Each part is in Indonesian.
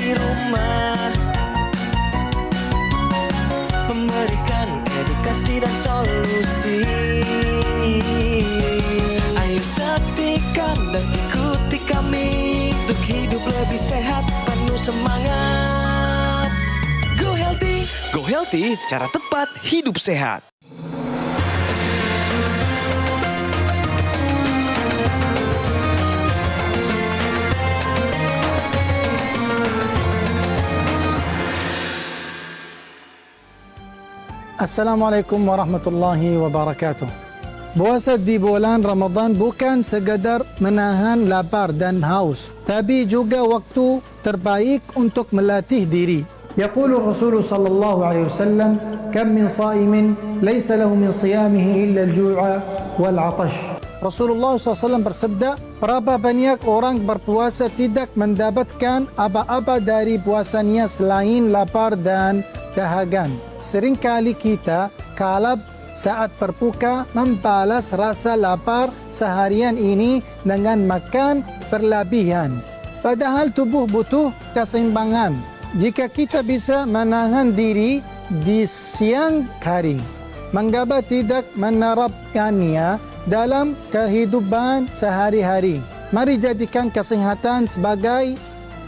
di rumah, memberikan edukasi dan solusi. Ayo saksikan dan ikuti kami untuk hidup lebih sehat, penuh semangat. Go Healthy. Go Healthy, cara tepat hidup sehat. Assalamualaikum warahmatullahi wabarakatuh. Puasa di bulan Ramadan bukan sekadar menahan lapar dan haus, tapi juga waktu terbaik untuk melatih diri. يقول الرسول صلى الله عليه وسلم كم من صائم ليس له من صيامه إلا الجوع والعطش. Rasulullah SAW bersabda, berapa banyak orang berpuasa tidak mendapatkan apa-apa dari puasanya selain lapar dan dahaga. Seringkali kita kalap saat berbuka membalas rasa lapar seharian ini dengan makan berlebihan. Padahal tubuh butuh keseimbangan. Jika kita bisa menahan diri di siang hari, mengapa tidak menerapkannya dalam kehidupan sehari-hari? Mari jadikan kesehatan sebagai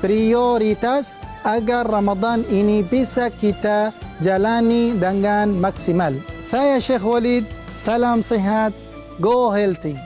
prioritas agar Ramadan ini bisa kita jalani dengan maksimal. Saya Syekh Walid, salam sehat, go healthy.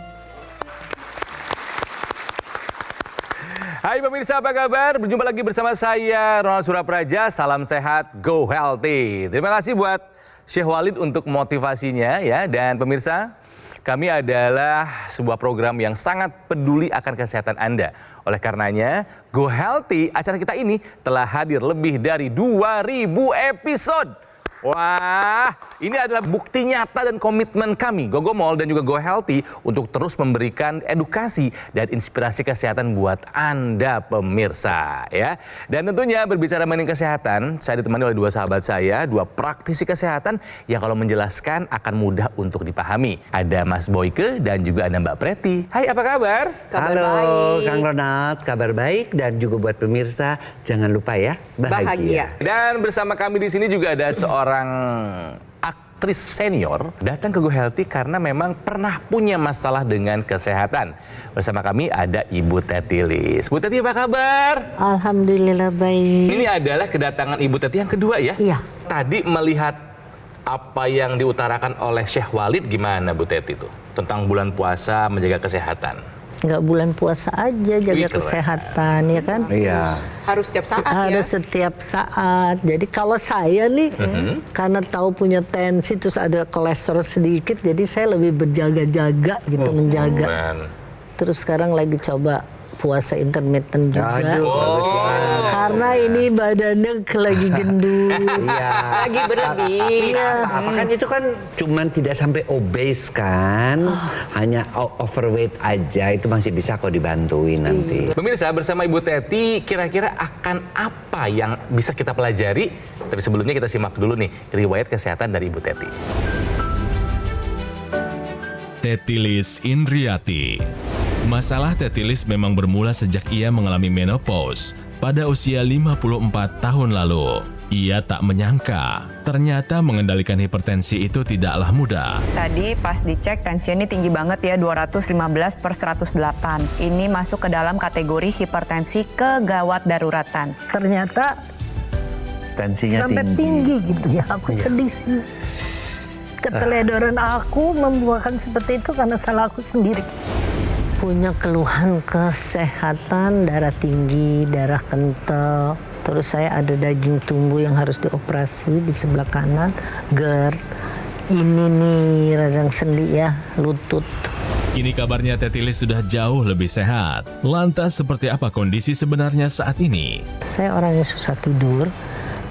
Hai pemirsa, apa kabar? Berjumpa lagi bersama saya Ronald Surapraja, salam sehat, go healthy. Terima kasih buat Syekh Walid untuk motivasinya ya. Dan pemirsa, kami adalah sebuah program yang sangat peduli akan kesehatan Anda. Oleh karenanya, Go Healthy, acara kita ini telah hadir lebih dari 2.000 episode. Wah, ini adalah bukti nyata dan komitmen kami, Gogomol dan juga Go Healthy, untuk terus memberikan edukasi dan inspirasi kesehatan buat Anda pemirsa ya. Dan tentunya berbicara mengenai kesehatan, saya ditemani oleh dua sahabat saya, dua praktisi kesehatan yang kalau menjelaskan akan mudah untuk dipahami. Ada Mas Boyke dan juga ada Mbak Preti. Hai, apa kabar? Halo Kang Ronald, kabar baik, dan juga buat pemirsa jangan lupa ya bahagia. Dan bersama kami di sini juga ada seorang aktris senior datang ke Go Healthy karena memang pernah punya masalah dengan kesehatan. Bersama kami ada Ibu Tetilis. Bu Teti, apa kabar? Alhamdulillah baik. Ini adalah kedatangan Ibu Teti yang kedua ya? Iya. Tadi melihat apa yang diutarakan oleh Syekh Walid, gimana Bu Teti tuh? Tentang bulan puasa, menjaga kesehatan. Nggak bulan puasa aja, jaga Wih, keren. kesehatan ya kan? Iya. Harus setiap saat Ada ya. setiap saat. Jadi kalau saya nih, karena tahu punya tensi terus ada kolesterol sedikit, jadi saya lebih berjaga-jaga gitu, menjaga. Keren. Terus sekarang lagi coba puasa intermittent juga. Aduh, bagus banget. Karena ini badannya lagi gendut. Iya. Lagi berlebih. Apa kan itu kan cuman tidak sampai obes kan, hanya overweight aja, itu masih bisa kok dibantuin nanti. Pemirsa, bersama Ibu Teti, kira-kira akan apa yang bisa kita pelajari? Tapi sebelumnya kita simak dulu nih riwayat kesehatan dari Ibu Teti. Tetilis Indriati. Masalah Tetilis memang bermula sejak ia mengalami menopause pada usia 54 tahun lalu. Ia tak menyangka, ternyata mengendalikan hipertensi itu tidaklah mudah. Tadi pas dicek tensinya tinggi banget ya, 215/108. Ini masuk ke dalam kategori hipertensi kegawat daruratan. Ternyata Tensinya sampai tinggi gitu ya. Aku sedih sih. Keteledoran aku membuahkan seperti itu karena salah aku sendiri. Punya keluhan kesehatan, darah tinggi, darah kental. Terus saya ada daging tumbuh yang harus dioperasi di sebelah kanan. GERD. Ini nih radang sendi ya, lutut. Kini kabarnya Tetilis sudah jauh lebih sehat. Lantas seperti apa kondisi sebenarnya saat ini? Saya orang yang susah tidur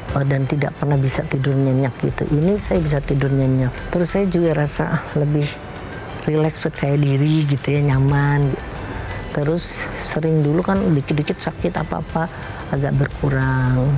dan tidak pernah bisa tidur nyenyak gitu. Ini saya bisa tidur nyenyak. Terus saya juga rasa lebih rileks, percaya diri gitu ya, nyaman. Terus sering dulu kan dikit-dikit sakit apa-apa agak berkurang.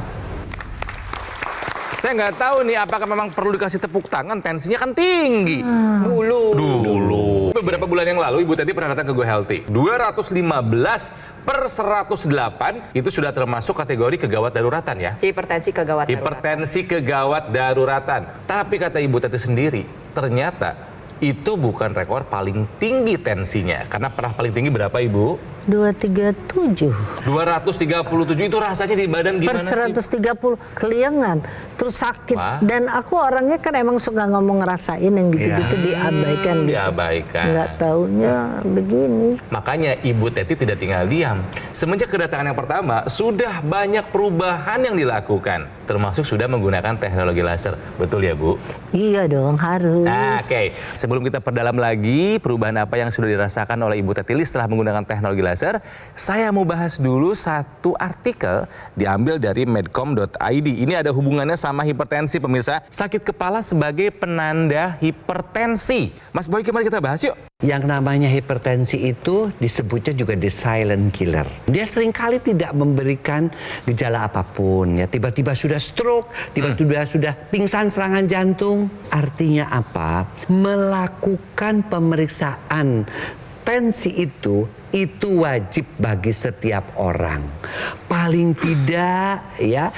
Saya nggak tahu nih apakah memang perlu dikasih tepuk tangan, tensinya kan tinggi. Dulu. beberapa bulan yang lalu Ibu Teti pernah datang ke Go Healthy. 215/108 itu sudah termasuk kategori kegawat daruratan ya. Hipertensi kegawat darurat. Hipertensi kegawat daruratan. Tapi kata Ibu Teti sendiri, ternyata itu bukan rekor paling tinggi tensinya. Karena pernah paling tinggi berapa Ibu? 237 237 itu rasanya di badan per gimana sih? 130 keliangan, terus sakit. Wah. Dan aku orangnya kan emang suka ngomong ngerasain yang gitu-gitu diabaikan gitu. Diabaikan. Nggak taunya begini. Makanya Ibu Teti tidak tinggal diam. Semenjak kedatangan yang pertama, sudah banyak perubahan yang dilakukan. Termasuk sudah menggunakan teknologi laser. Betul ya Bu? Iya dong, harus. Oke, sebelum kita perdalam lagi perubahan apa yang sudah dirasakan oleh Ibu Teti setelah menggunakan teknologi laser, saya mau bahas dulu satu artikel diambil dari medcom.id. Ini ada hubungannya sama hipertensi pemirsa. Sakit kepala sebagai penanda hipertensi. Mas Boy, kemarin kita bahas yuk. Yang namanya hipertensi itu disebutnya juga the silent killer. Dia seringkali tidak memberikan gejala apapun ya. Tiba-tiba sudah stroke, tiba-tiba sudah pingsan serangan jantung. Artinya apa? Melakukan pemeriksaan tensi itu wajib bagi setiap orang. Paling tidak ya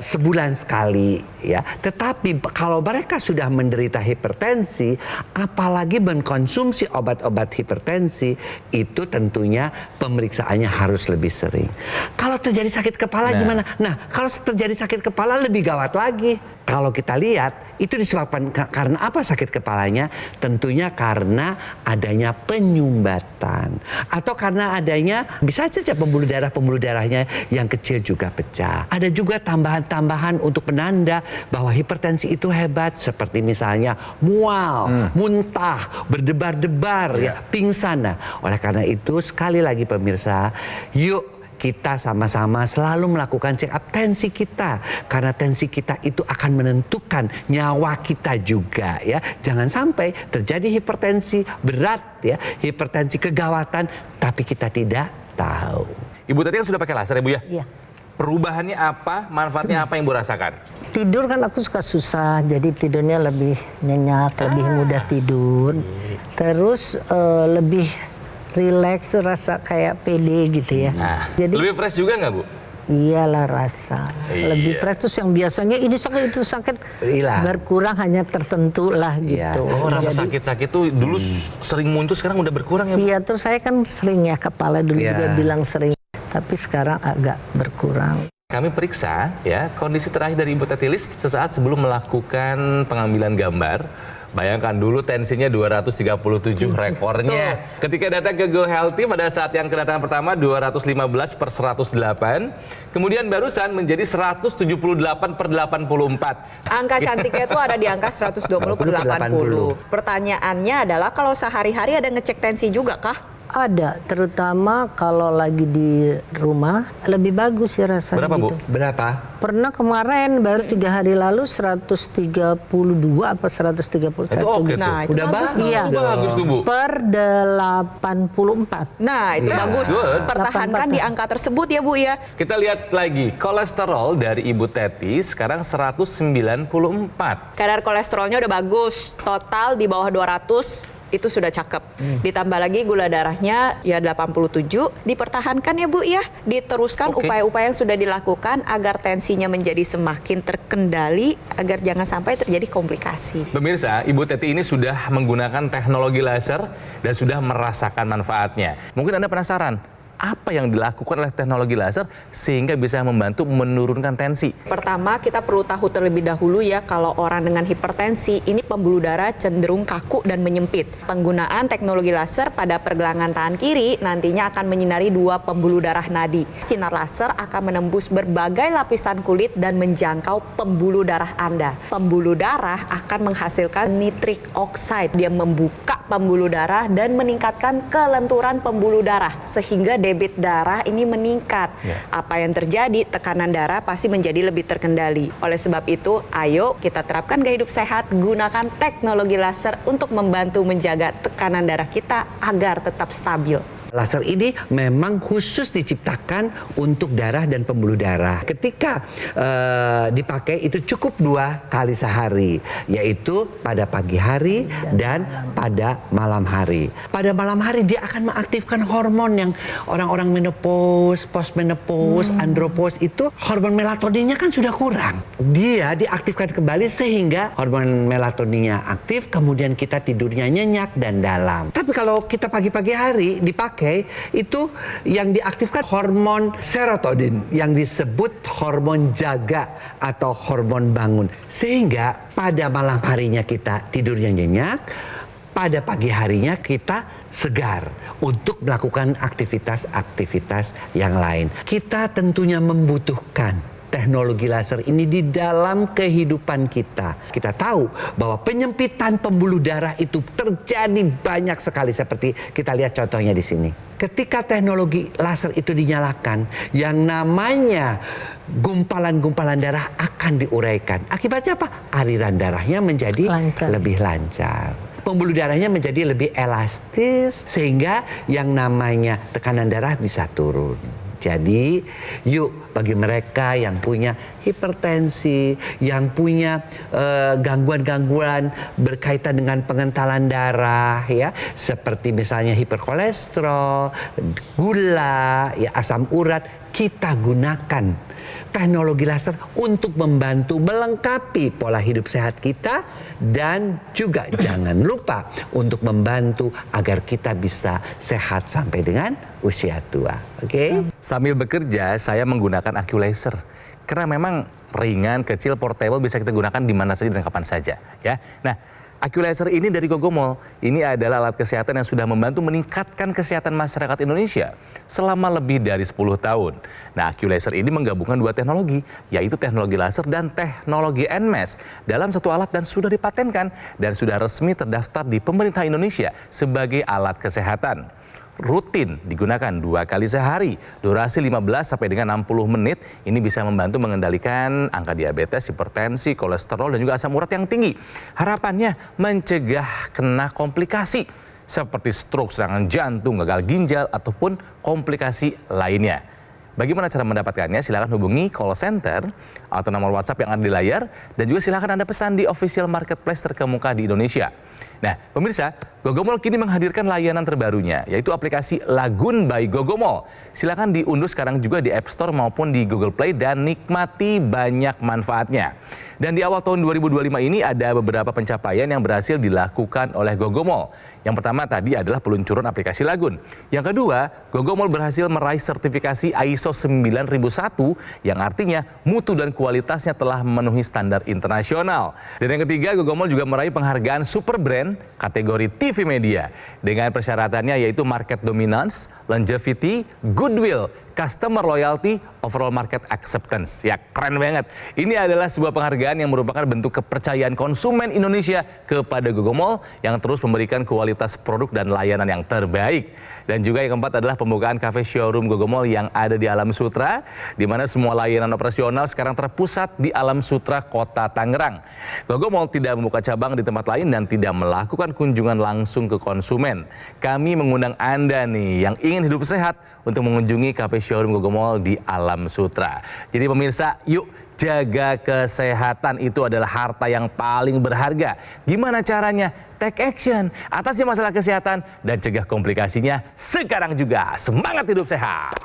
sebulan sekali ya. Tetapi kalau mereka sudah menderita hipertensi, apalagi mengkonsumsi obat-obat hipertensi, itu tentunya pemeriksaannya harus lebih sering. Kalau terjadi sakit kepala gimana? Nah, kalau terjadi sakit kepala lebih gawat lagi. Kalau kita lihat, itu disebabkan karena apa sakit kepalanya? Tentunya karena adanya penyumbatan. Atau karena adanya, bisa saja pembuluh darahnya yang kecil juga pecah. Ada juga tambahan-tambahan untuk penanda bahwa hipertensi itu hebat. Seperti misalnya mual, muntah, berdebar-debar, ya, pingsan. Nah, oleh karena itu sekali lagi pemirsa, yuk kita sama-sama selalu melakukan check up tensi kita. Karena tensi kita itu akan menentukan nyawa kita juga ya. Jangan sampai terjadi hipertensi berat ya, hipertensi kegawatan, tapi kita tidak tahu. Ibu Teti kan sudah pakai laser ya Bu ya? Iya. Perubahannya apa, manfaatnya apa yang Bu rasakan? Tidur kan aku suka susah, jadi tidurnya lebih nyenyak, lebih mudah tidur. Terus lebih rileks, rasa kayak pede gitu ya. Nah, Jadi lebih fresh juga nggak Bu? iyalah rasa lebih fresh. Terus yang biasanya ini sakit itu sakit Hilang. berkurang, hanya tertentu lah Iya. gitu. Oh, rasa Jadi, sakit-sakit tuh dulu sering muncul, sekarang udah berkurang ya Bu? iya, terus saya kan sering ya kepala dulu Iya. juga bilang sering, tapi sekarang agak berkurang. Kami periksa ya kondisi terakhir dari Ibu Teti sesaat sebelum melakukan pengambilan gambar. Bayangkan dulu tensinya 237 rekornya. Ketika datang ke Go Healthy pada saat yang kedatangan pertama 215/108. Kemudian barusan menjadi 178/84. Angka cantiknya itu ada di angka 120/80. Pertanyaannya adalah kalau sehari-hari ada ngecek tensi juga kah? Ada, terutama kalau lagi di rumah lebih bagus ya rasanya. Berapa Bu? gitu. Berapa? Pernah kemarin baru 3 hari lalu 132 apa 131. Itu oke Nah, tuh. itu Udah bagus tuh. Iya. Bagus tuh Bu. Per 84. Nah, itu bagus. good. Pertahankan di angka tersebut ya Bu ya. Kita lihat lagi kolesterol dari Ibu Teti sekarang 194. Kadar kolesterolnya udah bagus. Total di bawah 200. Itu sudah cakep. Ditambah lagi gula darahnya ya 87. Dipertahankan ya Bu ya. Diteruskan Oke. upaya-upaya yang sudah dilakukan agar tensinya menjadi semakin terkendali, agar jangan sampai terjadi komplikasi. Pemirsa, Ibu Teti ini sudah menggunakan teknologi laser dan sudah merasakan manfaatnya. Mungkin Anda penasaran, apa yang dilakukan oleh teknologi laser sehingga bisa membantu menurunkan tensi? Pertama, kita perlu tahu terlebih dahulu ya, kalau orang dengan hipertensi, ini pembuluh darah cenderung kaku dan menyempit. Penggunaan teknologi laser pada pergelangan tangan kiri nantinya akan menyinari 2 pembuluh darah nadi. Sinar laser akan menembus berbagai lapisan kulit dan menjangkau pembuluh darah Anda. Pembuluh darah akan menghasilkan nitric oxide. Dia membuka pembuluh darah dan meningkatkan kelenturan pembuluh darah, sehingga debit darah ini meningkat. Apa yang terjadi? Tekanan darah pasti menjadi lebih terkendali. Oleh sebab itu, ayo kita terapkan gaya hidup sehat, gunakan teknologi laser untuk membantu menjaga tekanan darah kita agar tetap stabil. Laser ini memang khusus diciptakan untuk darah dan pembuluh darah. Ketika dipakai itu cukup 2 kali sehari, yaitu pada pagi hari dan pada malam hari. Pada malam hari dia akan mengaktifkan hormon yang orang-orang menopause, postmenopause, andropause itu hormon melatoninnya kan sudah kurang. Dia diaktifkan kembali sehingga hormon melatoninnya aktif, kemudian kita tidurnya nyenyak dan dalam. Tapi kalau kita pagi-pagi hari dipakai, itu yang diaktifkan hormon serotonin yang disebut hormon jaga atau hormon bangun. Sehingga pada malam harinya kita tidurnya nyenyak, pada pagi harinya kita segar untuk melakukan aktivitas-aktivitas yang lain. Kita tentunya membutuhkan teknologi laser ini di dalam kehidupan kita. Kita tahu bahwa penyempitan pembuluh darah itu terjadi banyak sekali seperti kita lihat contohnya di sini. Ketika teknologi laser itu dinyalakan, yang namanya gumpalan-gumpalan darah akan diuraikan. Akibatnya apa? Aliran darahnya menjadi lebih lancar. Pembuluh darahnya menjadi lebih elastis sehingga yang namanya tekanan darah bisa turun. Jadi, yuk bagi mereka yang punya hipertensi, yang punya gangguan-gangguan berkaitan dengan pengentalan darah, ya, seperti misalnya hiperkolesterol, gula, ya, asam urat, kita gunakan teknologi laser untuk membantu melengkapi pola hidup sehat kita dan juga jangan lupa untuk membantu agar kita bisa sehat sampai dengan usia tua. Oke? Sambil bekerja, saya menggunakan AQ Laser. Karena memang ringan, kecil, portable, bisa kita gunakan di mana saja dan kapan saja. Ya. Nah, AQ Laser ini dari Gogomol, ini adalah alat kesehatan yang sudah membantu meningkatkan kesehatan masyarakat Indonesia selama lebih dari 10 tahun. Nah, AQ Laser ini menggabungkan 2 teknologi, yaitu teknologi laser dan teknologi NMES dalam satu alat dan sudah dipatenkan dan sudah resmi terdaftar di pemerintah Indonesia sebagai alat kesehatan. Rutin digunakan 2 kali sehari, durasi 15 sampai dengan 60 menit. Ini bisa membantu mengendalikan angka diabetes, hipertensi, kolesterol dan juga asam urat yang tinggi. Harapannya mencegah kena komplikasi seperti stroke, serangan jantung, gagal ginjal ataupun komplikasi lainnya. Bagaimana cara mendapatkannya? Silakan hubungi call center atau nomor WhatsApp yang ada di layar dan juga silakan Anda pesan di official marketplace terkemuka di Indonesia. Nah, pemirsa, Gogomol kini menghadirkan layanan terbarunya, yaitu aplikasi Lagun by Gogomol. Silakan diunduh sekarang juga di App Store maupun di Google Play dan nikmati banyak manfaatnya. Dan di awal tahun 2025 ini ada beberapa pencapaian yang berhasil dilakukan oleh Gogomol. Yang pertama tadi adalah peluncuran aplikasi Lagun. Yang kedua, Gogomol berhasil meraih sertifikasi ISO 9001 yang artinya mutu dan kualitasnya telah memenuhi standar internasional. Dan yang ketiga, Gogomol juga meraih penghargaan Super Brand kategori TV Media dengan persyaratannya yaitu market dominance, longevity, goodwill, customer loyalty, overall market acceptance. Ya, keren banget. Ini adalah sebuah penghargaan yang merupakan bentuk kepercayaan konsumen Indonesia kepada Gogomol yang terus memberikan kualitas produk dan layanan yang terbaik. Dan juga yang keempat adalah pembukaan cafe showroom Gogomol yang ada di Alam Sutra, di mana semua layanan operasional sekarang terpusat di Alam Sutra, Kota Tangerang. Gogomol tidak membuka cabang di tempat lain dan tidak melakukan kunjungan langsung ke konsumen. Kami mengundang Anda nih yang ingin hidup sehat untuk mengunjungi cafe showroom Gogomol di Alam Sutra. Jadi pemirsa, yuk jaga kesehatan, itu adalah harta yang paling berharga. Gimana caranya? Take action, atasi masalah kesehatan dan cegah komplikasinya sekarang juga. Semangat hidup sehat.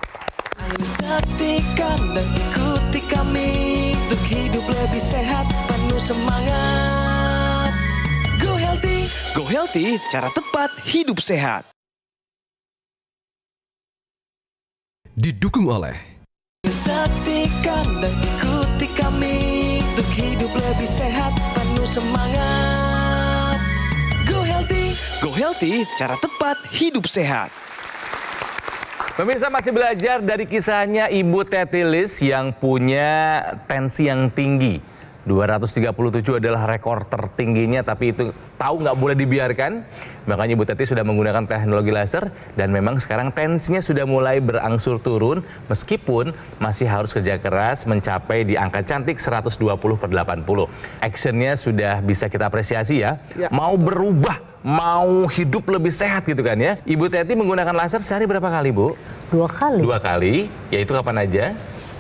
Ayo saksikan dan ikuti kami untuk hidup lebih sehat, penuh semangat. Go Healthy, cara tepat hidup sehat. Didukung oleh Saksikan dan ikuti kami untuk hidup lebih sehat, penuh semangat. Go Healthy, cara tepat hidup sehat. Pemirsa masih belajar dari kisahnya Ibu Tetilis yang punya tensi yang tinggi. 237 adalah rekor tertingginya, tapi itu tahu nggak boleh dibiarkan. Makanya Ibu Teti sudah menggunakan teknologi laser dan memang sekarang tensinya sudah mulai berangsur turun meskipun masih harus kerja keras mencapai di angka cantik 120/80. Actionnya sudah bisa kita apresiasi ya. Mau berubah, mau hidup lebih sehat gitu kan ya. Ibu Teti menggunakan laser sehari berapa kali, Bu? 2 kali. 2 kali, yaitu kapan aja?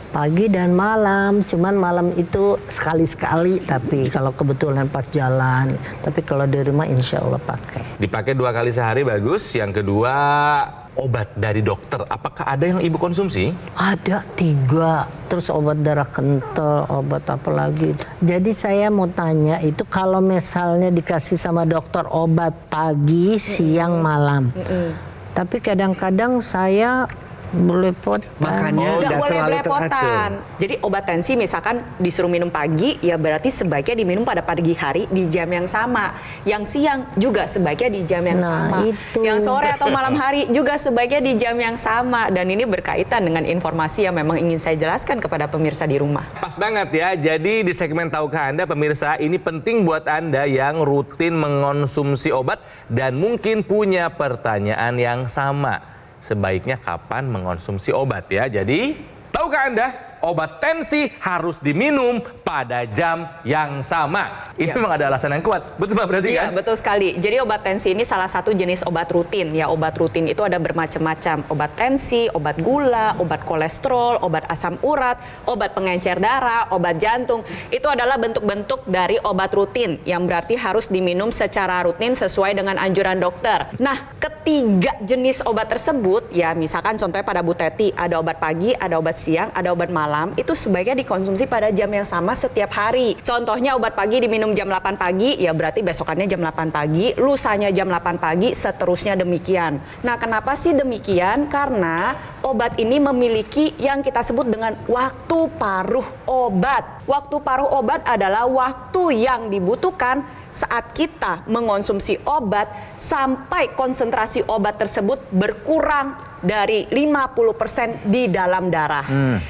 Pagi dan malam, cuman malam itu sekali-sekali, tapi kalau kebetulan pas jalan, tapi kalau di rumah insya Allah pakai. Dipakai 2 kali sehari bagus. Yang kedua, obat dari dokter. Apakah ada yang Ibu konsumsi? Ada 3, terus obat darah kental, obat apa lagi. Jadi saya mau tanya itu kalau misalnya dikasih sama dokter obat pagi, siang, malam. Tapi kadang-kadang saya belepotan. Makanya Nggak nggak boleh selalu belepotan. teratur. Jadi obat tensi misalkan disuruh minum pagi, ya berarti sebaiknya diminum pada pagi hari di jam yang sama. Yang siang juga sebaiknya di jam yang Nah, sama. itu. Yang sore atau malam hari juga sebaiknya di jam yang sama. Dan ini berkaitan dengan informasi yang memang ingin saya jelaskan kepada pemirsa di rumah. Pas banget ya. Jadi di segmen Tahukah Anda pemirsa, ini penting buat Anda yang rutin mengonsumsi obat dan mungkin punya pertanyaan yang sama. Sebaiknya kapan mengonsumsi obat ya. Jadi, tahukah Anda obat tensi harus diminum pada jam yang sama? Ini memang ada alasan yang kuat. Betul Mbak berarti Iya, kan? betul sekali. Jadi obat tensi ini salah satu jenis obat rutin. Ya, obat rutin itu ada bermacam-macam. Obat tensi, obat gula, obat kolesterol, obat asam urat, obat pengencer darah, obat jantung. Itu adalah bentuk-bentuk dari obat rutin yang berarti harus diminum secara rutin sesuai dengan anjuran dokter. Nah, ketiga jenis obat tersebut, ya misalkan contohnya pada Bu Teti, ada obat pagi, ada obat siang, ada obat malam, itu sebaiknya dikonsumsi pada jam yang sama setiap hari. Contohnya obat pagi diminum jam 8 pagi, ya berarti besokannya jam 8 pagi, lusanya jam 8 pagi, seterusnya demikian. Nah, kenapa sih demikian? Karena obat ini memiliki yang kita sebut dengan waktu paruh obat. Waktu paruh obat adalah waktu yang dibutuhkan saat kita mengonsumsi obat sampai konsentrasi obat tersebut berkurang dari 50% di dalam darah.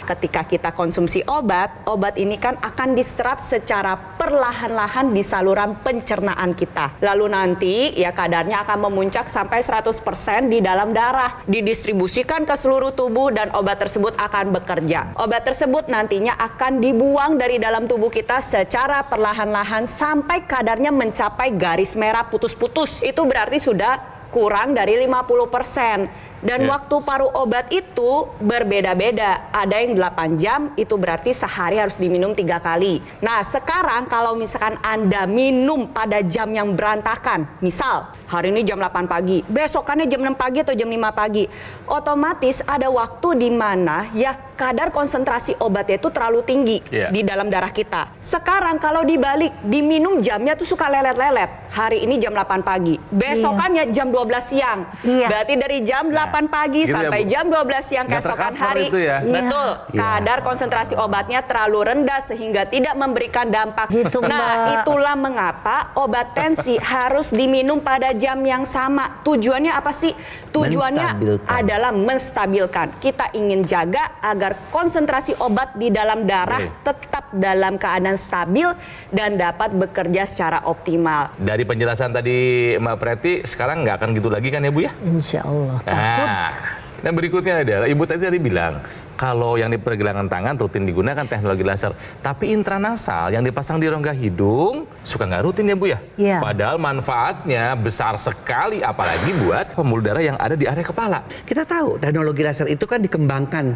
Ketika kita konsumsi obat, obat ini kan akan diserap secara perlahan-lahan di saluran pencernaan kita. Lalu nanti ya kadarnya akan memuncak sampai 100% di dalam darah, didistribusikan ke seluruh tubuh dan obat tersebut akan bekerja. Obat tersebut nantinya akan dibuang dari dalam tubuh kita secara perlahan-lahan sampai kadarnya mencapai garis merah putus-putus. Itu berarti sudah kurang dari 50%. Dan waktu paruh obat itu berbeda-beda. Ada yang 8 jam, itu berarti sehari harus diminum 3 kali. Nah, sekarang kalau misalkan Anda minum pada jam yang berantakan, misal hari ini jam 8 pagi, besokannya jam 6 pagi atau jam 5 pagi, otomatis ada waktu di mana ya kadar konsentrasi obatnya itu terlalu tinggi di dalam darah kita. Sekarang kalau dibalik, diminum jamnya tuh suka lelet-lelet. Hari ini jam 8 pagi, besokannya jam 12 siang. Berarti dari jam 8 pagi gitu sampai ya, Bu? jam 12 siang Nggak keesokan tercover hari. itu ya? Betul, kadar konsentrasi obatnya terlalu rendah sehingga tidak memberikan dampak. Gitu, Nah, Mbak. itulah mengapa obat tensi harus diminum pada jam yang sama. Tujuannya apa sih? Tujuannya Menstabilkan. adalah menstabilkan. Kita ingin jaga agar konsentrasi obat di dalam darah tetap dalam keadaan stabil dan dapat bekerja secara optimal. Dari penjelasan tadi Mbak Preti, sekarang nggak akan gitu lagi kan ya Bu ya? Insya Allah. Takut. Nah, dan berikutnya adalah Ibu tadi bilang kalau yang di pergelangan tangan rutin digunakan teknologi laser, tapi intranasal yang dipasang di rongga hidung suka nggak rutin ya Bu ya? Iya. Padahal manfaatnya besar sekali, apalagi buat pembuluh darah yang ada di area kepala. Kita tahu teknologi laser itu kan dikembangkan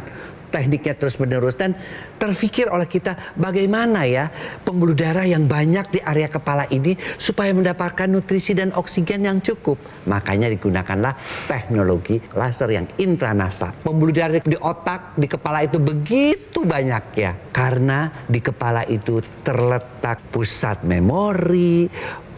tekniknya terus-menerus dan terfikir oleh kita bagaimana ya pembuluh darah yang banyak di area kepala ini supaya mendapatkan nutrisi dan oksigen yang cukup. Makanya digunakanlah teknologi laser yang intranasal. Pembuluh darah di otak, di kepala itu begitu banyak ya. Karena di kepala itu terletak pusat memori,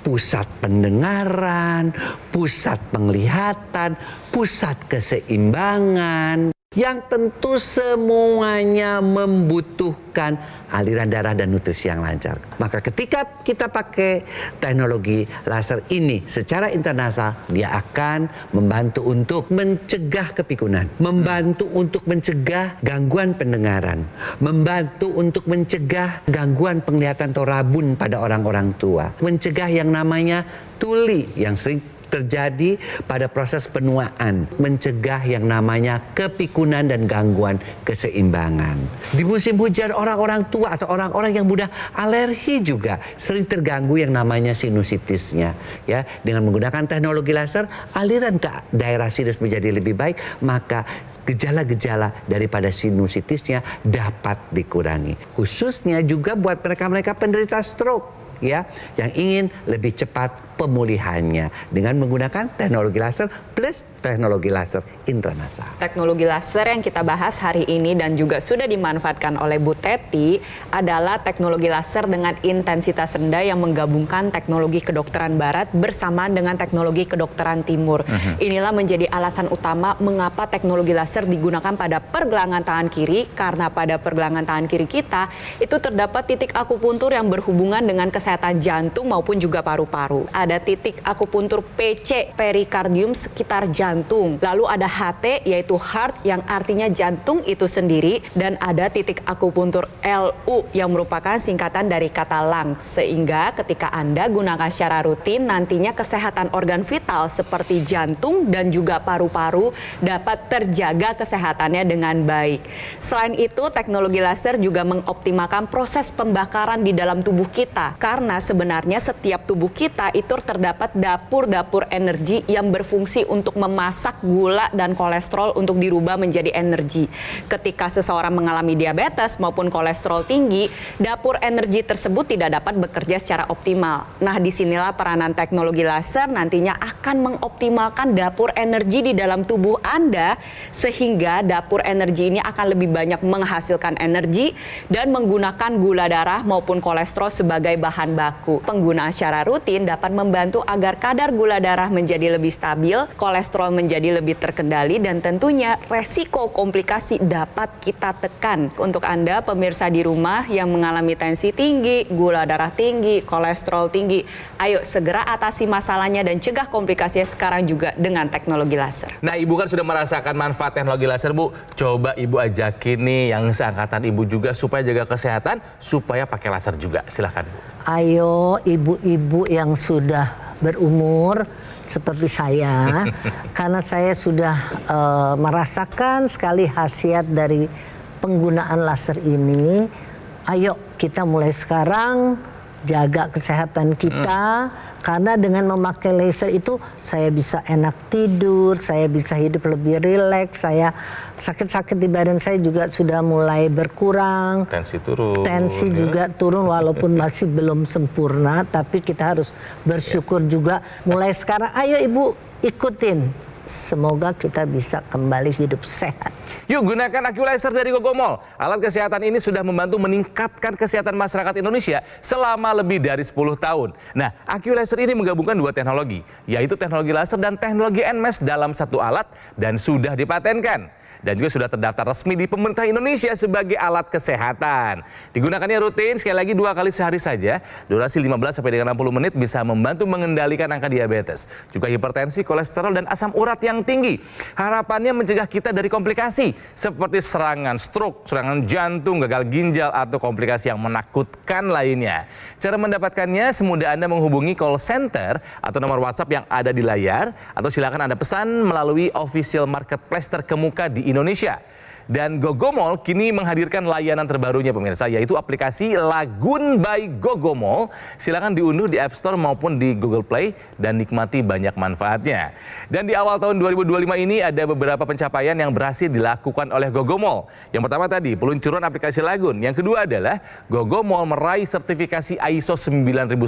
pusat pendengaran, pusat penglihatan, pusat keseimbangan. yang tentu semuanya membutuhkan aliran darah dan nutrisi yang lancar. Maka ketika kita pakai teknologi laser ini secara internasional, dia akan membantu untuk mencegah kepikunan, membantu untuk mencegah gangguan pendengaran, membantu untuk mencegah gangguan penglihatan atau rabun pada orang-orang tua, mencegah yang namanya tuli yang sering terjadi pada proses penuaan, mencegah yang namanya kepikunan dan gangguan keseimbangan. Di musim hujan orang-orang tua atau orang-orang yang mudah alergi juga sering terganggu yang namanya sinusitisnya. Ya, dengan menggunakan teknologi laser, aliran ke daerah sinus menjadi lebih baik, maka gejala-gejala daripada sinusitisnya dapat dikurangi. Khususnya juga buat mereka-mereka penderita stroke. Ya, yang ingin lebih cepat pemulihannya dengan menggunakan teknologi laser plus teknologi laser intranasal. Teknologi laser yang kita bahas hari ini dan juga sudah dimanfaatkan oleh Bu Teti adalah teknologi laser dengan intensitas rendah yang menggabungkan teknologi kedokteran barat bersamaan dengan teknologi kedokteran timur. Inilah menjadi alasan utama mengapa teknologi laser digunakan pada pergelangan tangan kiri, karena pada pergelangan tangan kiri kita itu terdapat titik akupuntur yang berhubungan dengan kesehatan jantung maupun juga paru-paru. Ada titik akupuntur PC, perikardium sekitar jantung. Lalu ada HT yaitu heart yang artinya jantung itu sendiri, dan ada titik akupuntur LU yang merupakan singkatan dari kata lung. Sehingga ketika Anda gunakan secara rutin, nantinya kesehatan organ vital seperti jantung dan juga paru-paru dapat terjaga kesehatannya dengan baik. Selain itu, teknologi laser juga mengoptimalkan proses pembakaran di dalam tubuh kita, karena sebenarnya setiap tubuh kita itu terdapat dapur-dapur energi yang berfungsi untuk memasak gula dan kolesterol untuk dirubah menjadi energi. Ketika seseorang mengalami diabetes maupun kolesterol tinggi, dapur energi tersebut tidak dapat bekerja secara optimal. Nah, disinilah peranan teknologi laser nantinya akan mengoptimalkan dapur energi di dalam tubuh Anda, sehingga dapur energi ini akan lebih banyak menghasilkan energi dan menggunakan gula darah maupun kolesterol sebagai bahan baku. Penggunaan secara rutin dapat membantu agar kadar gula darah menjadi lebih stabil, kolesterol menjadi lebih terkendali, dan tentunya resiko komplikasi dapat kita tekan. Untuk Anda pemirsa di rumah yang mengalami tensi tinggi, gula darah tinggi, kolesterol tinggi, ayo segera atasi masalahnya dan cegah komplikasinya sekarang juga dengan teknologi laser. Nah, Ibu kan sudah merasakan manfaat teknologi laser, Bu. Coba Ibu ajakin nih yang seangkatan Ibu juga supaya jaga kesehatan, supaya pakai laser juga. Silahkan, Bu. Ayo ibu-ibu yang sudah berumur seperti saya, karena saya sudah merasakan sekali khasiat dari penggunaan laser ini. Ayo kita mulai sekarang jaga kesehatan kita, karena dengan memakai laser itu saya bisa enak tidur, saya bisa hidup lebih rileks, saya sakit-sakit di badan saya juga sudah mulai berkurang. Tensi turun. Tensi juga turun walaupun masih belum sempurna, tapi kita harus bersyukur juga. Mulai sekarang ayo Ibu ikutin. Semoga kita bisa kembali hidup sehat. Yuk gunakan AccuLaser dari Gogomol. Alat kesehatan ini sudah membantu meningkatkan kesehatan masyarakat Indonesia selama lebih dari 10 tahun. Nah, AccuLaser ini menggabungkan dua teknologi, yaitu teknologi laser dan teknologi NMES dalam satu alat dan sudah dipatenkan. Dan juga sudah terdaftar resmi di pemerintah Indonesia sebagai alat kesehatan. Digunakannya rutin, sekali lagi 2 kali sehari saja. Durasi 15 sampai dengan 60 menit bisa membantu mengendalikan angka diabetes, juga hipertensi, kolesterol, dan asam urat yang tinggi. Harapannya mencegah kita dari komplikasi seperti serangan stroke, serangan jantung, gagal ginjal, atau komplikasi yang menakutkan lainnya. Cara mendapatkannya semudah Anda menghubungi call center atau nomor WhatsApp yang ada di layar, atau silakan Anda pesan melalui official marketplace terkemuka di Indonesia. Dan Gogomol kini menghadirkan layanan terbarunya pemirsa, yaitu aplikasi Lagun by Gogomol. Silakan diunduh di App Store maupun di Google Play dan nikmati banyak manfaatnya. Dan di awal tahun 2025 ini ada beberapa pencapaian yang berhasil dilakukan oleh Gogomol. Yang pertama tadi peluncuran aplikasi Lagun. Yang kedua adalah Gogomol meraih sertifikasi ISO 9001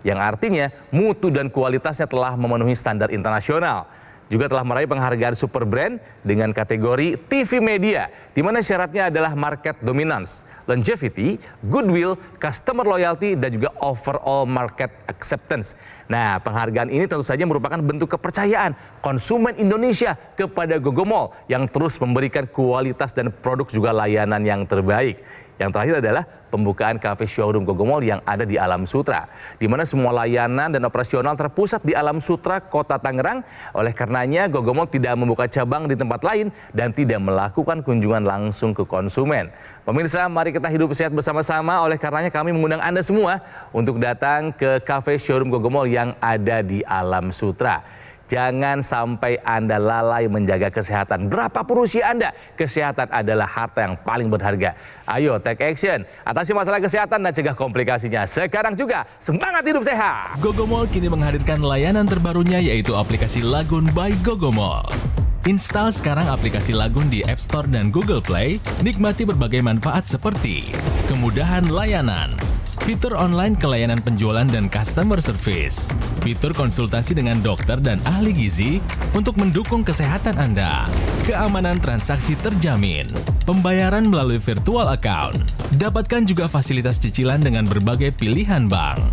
yang artinya mutu dan kualitasnya telah memenuhi standar internasional. juga telah meraih penghargaan Super Brand dengan kategori TV Media, di mana syaratnya adalah market dominance, longevity, goodwill, customer loyalty, dan juga overall market acceptance. Nah, penghargaan ini tentu saja merupakan bentuk kepercayaan konsumen Indonesia kepada Gogomall yang terus memberikan kualitas dan produk juga layanan yang terbaik. Yang terakhir adalah pembukaan cafe showroom Gogomall yang ada di Alam Sutra, di mana semua layanan dan operasional terpusat di Alam Sutra, Kota Tangerang. Oleh karenanya, Gogomall tidak membuka cabang di tempat lain dan tidak melakukan kunjungan langsung ke konsumen. Pemirsa, mari kita hidup sehat bersama-sama. Oleh karenanya, kami mengundang Anda semua untuk datang ke cafe showroom Gogomall yang ada di Alam Sutra. Jangan sampai Anda lalai menjaga kesehatan. Berapapun usia Anda, kesehatan adalah harta yang paling berharga. Ayo take action, atasi masalah kesehatan dan cegah komplikasinya. Sekarang juga, semangat hidup sehat! Gogomall kini menghadirkan layanan terbarunya yaitu aplikasi Lagun by Gogomall. Install sekarang aplikasi Lagun di App Store dan Google Play, nikmati berbagai manfaat seperti kemudahan layanan, fitur online kelayanan penjualan dan customer service, fitur konsultasi dengan dokter dan ahli gizi untuk mendukung kesehatan Anda, keamanan transaksi terjamin, pembayaran melalui virtual account, dapatkan juga fasilitas cicilan dengan berbagai pilihan bank,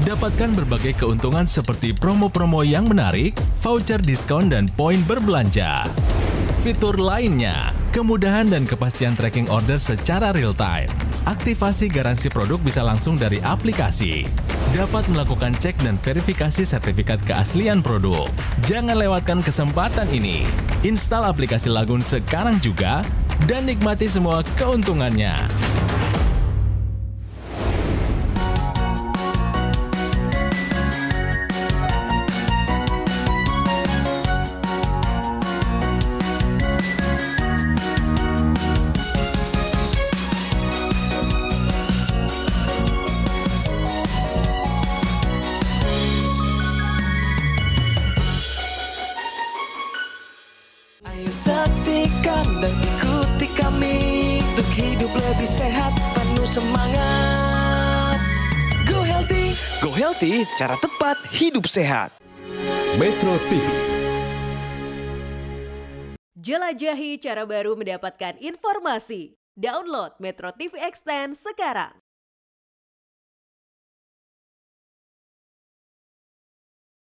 dapatkan berbagai keuntungan seperti promo-promo yang menarik, voucher diskon dan poin berbelanja. Fitur lainnya, kemudahan dan kepastian tracking order secara real time. Aktivasi garansi produk bisa langsung dari aplikasi. Dapat melakukan cek dan verifikasi sertifikat keaslian produk. Jangan lewatkan kesempatan ini. Install aplikasi Lagun sekarang juga dan nikmati semua keuntungannya. Ayo saksikan dan ikuti kami untuk hidup lebih sehat, penuh semangat. Go Healthy, cara tepat hidup sehat. Metro TV. Jelajahi cara baru mendapatkan informasi. Download Metro TV Extend sekarang.